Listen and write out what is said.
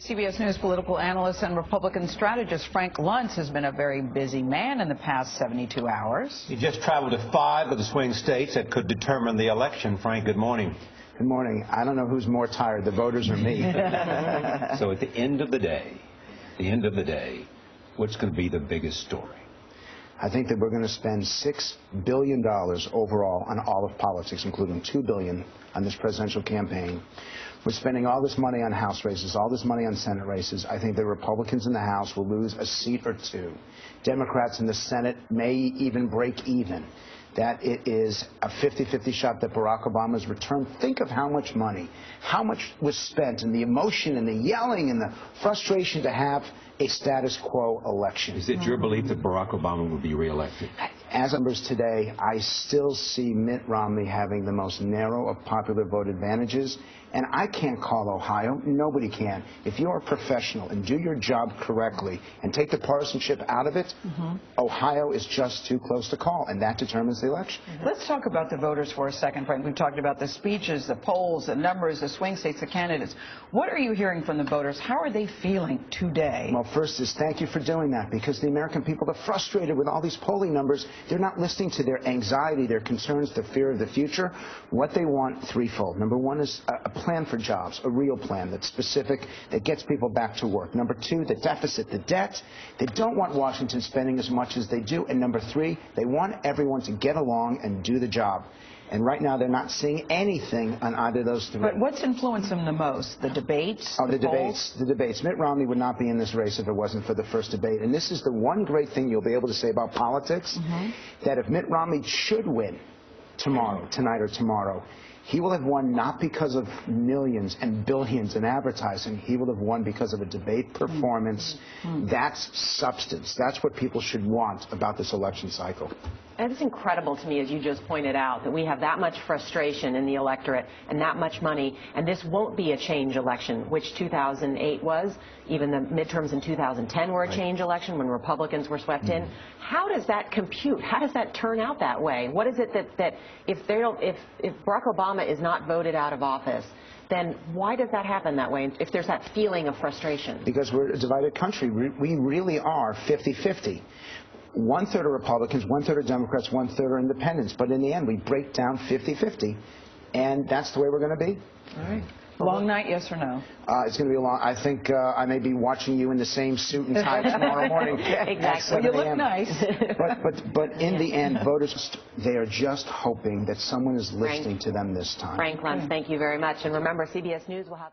CBS News political analyst and Republican strategist Frank Luntz has been a very busy man in the past 72 hours. He just traveled to 5 of the swing states that could determine the election. Frank, good morning. Good morning. I don't know who's more tired, the voters or me. So at the end of the day, what's going to be the biggest story? I think that we're going to spend $6 billion overall on all of politics, including $2 billion on this presidential campaign. We're spending all this money on House races, all this money on Senate races. I think the Republicans in the House will lose a seat or two. Democrats in the Senate may even break even. That it is a 50-50 shot that Barack Obama's return. Think of how much money, how much was spent, and the emotion and the yelling and the frustration to have a status quo election. Is it your belief that Barack Obama will be reelected? As numbers today, I still see Mitt Romney having the most narrow of popular vote advantages. And I can't call Ohio. Nobody can. If you're a professional and do your job correctly and take the partisanship out of it, Ohio is just too close to call, and that determines the election. Let's talk about the voters for a second, Frank. We've talked about the speeches, the polls, the numbers, the swing states, the candidates. What are you hearing from the voters? How are they feeling today? Well, first is thank you for doing that, because the American people are frustrated with all these polling numbers. They're not listening to their anxiety, their concerns, their fear of the future. What they want, threefold. Number one is a plan for jobs, a real plan that's specific, that gets people back to work. Number two, the deficit, the debt. They don't want Washington spending as much as they do. And number three, they want everyone to get along and do the job. And right now, they're not seeing anything on either of those three. But what's influenced them the most? The debates? Oh, the debates. Mitt Romney would not be in this race if it wasn't for the first debate. And this is the one great thing you'll be able to say about politics, that if Mitt Romney should win tonight or tomorrow, he will have won not because of millions and billions in advertising. He will have won because of a debate performance. That's substance. That's what people should want about this election cycle. And it's incredible to me, as you just pointed out, that we have that much frustration in the electorate and that much money, and this won't be a change election, which 2008 was. Even the midterms in 2010 were a change election when Republicans were swept in. How does that compute? How does that turn out that way? What is it that if Barack Obama is not voted out of office, then why does that happen that way, if there's that feeling of frustration? Because we're a divided country. We really are 50-50. One-third are Republicans, one-third are Democrats, one-third are independents. But in the end, we break down 50-50, and that's the way we're going to be. All right. Long night, yes or no? It's going to be a long. I think I may be watching you in the same suit and tie tomorrow morning. Exactly. Well, you look nice. But in the end, voters, they are just hoping that someone is listening to them this time. Frank Luntz, thank you very much. And remember, CBS News will have